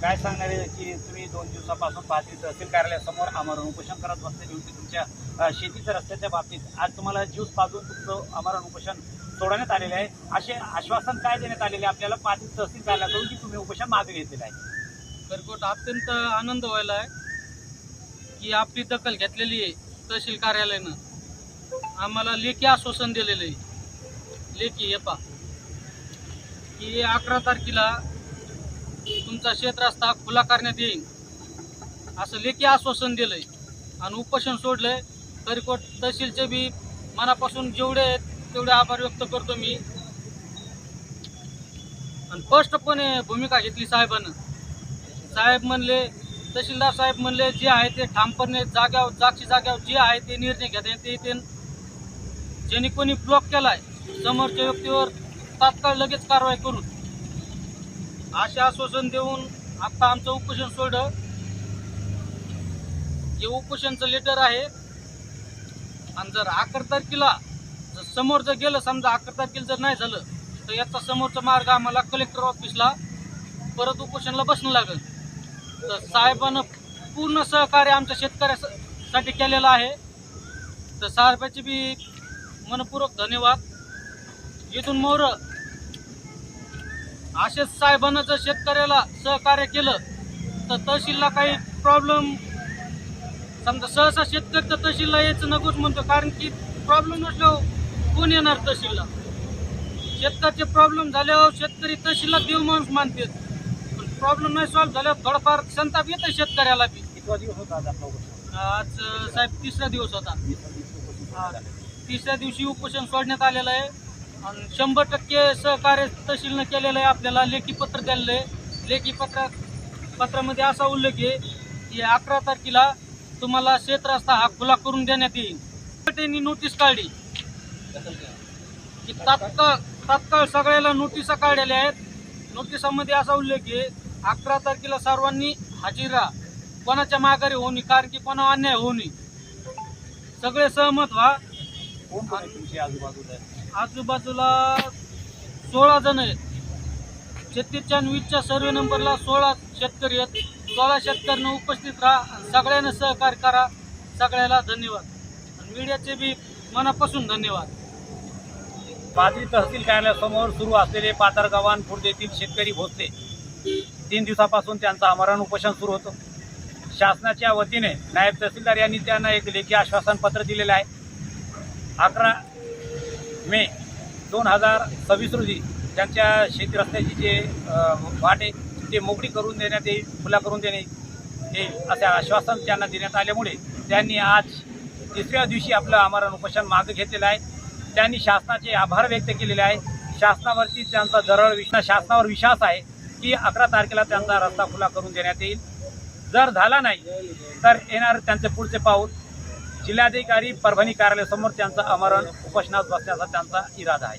काय सांगणार आहे की तुम्ही 2 दिवसापासून पाथरी तहसील कार्यालयासमोर आमरण उपोषण करत बसलेली होती तुमच्या शेतीच्या रस्त्याच्या बाबतीत. आज तुम्हाला ज्यूस पाजून तुमचं आमरण उपोषण सोडवण्यात आलेलं आहे. असे आश्वासन काय देण्यात आलेले आपल्याला पाथरी तहसील कार्यालयाकडून की तुम्ही उपोषण मागे घेतलेलं आहे? खरकोट अत्यंत आनंद व्हायला आहे की आपली दखल घेतलेली आहे तहसील कार्यालयानं. आम्हाला लेखी आश्वासन दिलेलं आहे, लेखी हे पा की 11 तारखेला तुमचा शेत रस्ता खुला करण्यात येईल असं लेखी आश्वासन दिलंय आणि उपोषण सोडलंय. खरकोट तहसीलचे बी मनापासून जेवढे आहेत तेवढे आभार व्यक्त करतो मी. आणि स्पष्टपणे भूमिका घेतली साहेबांनं. साहेब म्हणले, तहसीलदार साहेब म्हणले जे आहे ते ठामपणे जागेवर जे आहे ते निर्णय घेता येते. ज्यांनी कोणी ब्लॉक केलाय समोरच्या व्यक्तीवर तात्काळ लगेच कारवाई करून असे आश्वासन देऊन आता आमचं उपोषण सोडलं. हे उपोषणचं लेटर आहे आणि जर 11 तारखेला जर समोर जर गेलं, समजा 11 तारखेला जर नाही झालं तर याचा समोरचा मार्ग आम्हाला कलेक्टर ऑफिसला परत उपोषणाला बसणं लागेल. तर साहेबांना पूर्ण सहकार्य आमच्या शेतकऱ्यासाठी केलेलं आहे. तर साहेबाचे बी मनपूर्वक धन्यवाद. इथून मोर असेच साहेबांना जर शेतकऱ्याला सहकार्य केलं तर तहसीलला काही प्रॉब्लेम, समजा सहसा शेतकरी तर तहसीलला यायचं नकोच म्हणतो, कारण की प्रॉब्लेम नसल्यावर कोण येणार तहसीलला. शेतकऱ्याचे प्रॉब्लेम झाल्यावर शेतकरी तहसीलला देव माणूस मानतात, पण प्रॉब्लेम नाही सॉल्व्ह झाल्यावर थोडाफार संताप येतं शेतकऱ्याला बी. कितवा दिवस होता आज आपला उपोषण? आज साहेब 3रा दिवस होता. 3ऱ्या दिवशी उपोषण सोडण्यात आलेलं आहे आणि 100% सहकार्य तहसीलनं केलेलं आहे. आपल्याला लेखी पत्र दिलेलं आहे. लेखी पत्रामध्ये असा उल्लेख आहे की 11 तारखेला तुम्हाला शेत रस्ता हा खुला करून देण्यात येईल. त्यांनी नोटीस काढली की तात्काळ सगळ्याला नोटिसा काढलेल्या आहेत. नोटिसामध्ये असा उल्लेख आहे 11 तारखेला सर्वांनी हजर राहा, कोणाच्या माघारी होऊ नये, कारण की कोणा अन्याय होऊ नये, सगळे सहमत व्हा. कोण कोण आहे तुमच्या आजूबाजूला? आजूबाजूला 16 जण आहेत. 36 आणि 20च्या सर्वे नंबरला 16 शेतकरी आहेत. 16 शेतकऱ्यांना उपस्थित राहा आणि सगळ्यांना सहकार्य करा. सगळ्याला धन्यवाद आणि मीडियाचे बी मनापासून धन्यवाद. पाथरी तहसील कार्यालयासमोर सुरू असलेले पाथरगावान खुर्द येथील शेतकरी भोसले 3 दिवसापासून त्यांचं आमरण उपोषण सुरू होतं. शासनाच्या वतीने नायब तहसीलदार यांनी त्यांना एक लेखी आश्वासन पत्र दिलेलं आहे. 11 मे 2026 रोजी त्यांच्या शेती रस्त्याची जे वाट आहे ते मोकळी करून देण्यात येईल, खुला करून देण्यात येईल असे आश्वासन त्यांना देण्यात आल्यामुळे त्यांनी आज 3ऱ्या दिवशी आपलं आमरण उपोषण मागे घेतलेलं आहे. त्यांनी शासनाचे आभार व्यक्त केलेले आहे. शासनावरती त्यांचा शासनावर विश्वास आहे की 11 तारखेला त्यांचा रस्ता खुला करून देण्यात येईल. जर झाला नाही तर येणार त्यांचे पुढचे पाऊल जिल्हाधिकारी परभणी कार्यालयासमोर त्यांचं आमरण उपोषणात बसण्याचा त्यांचा इरादा आहे.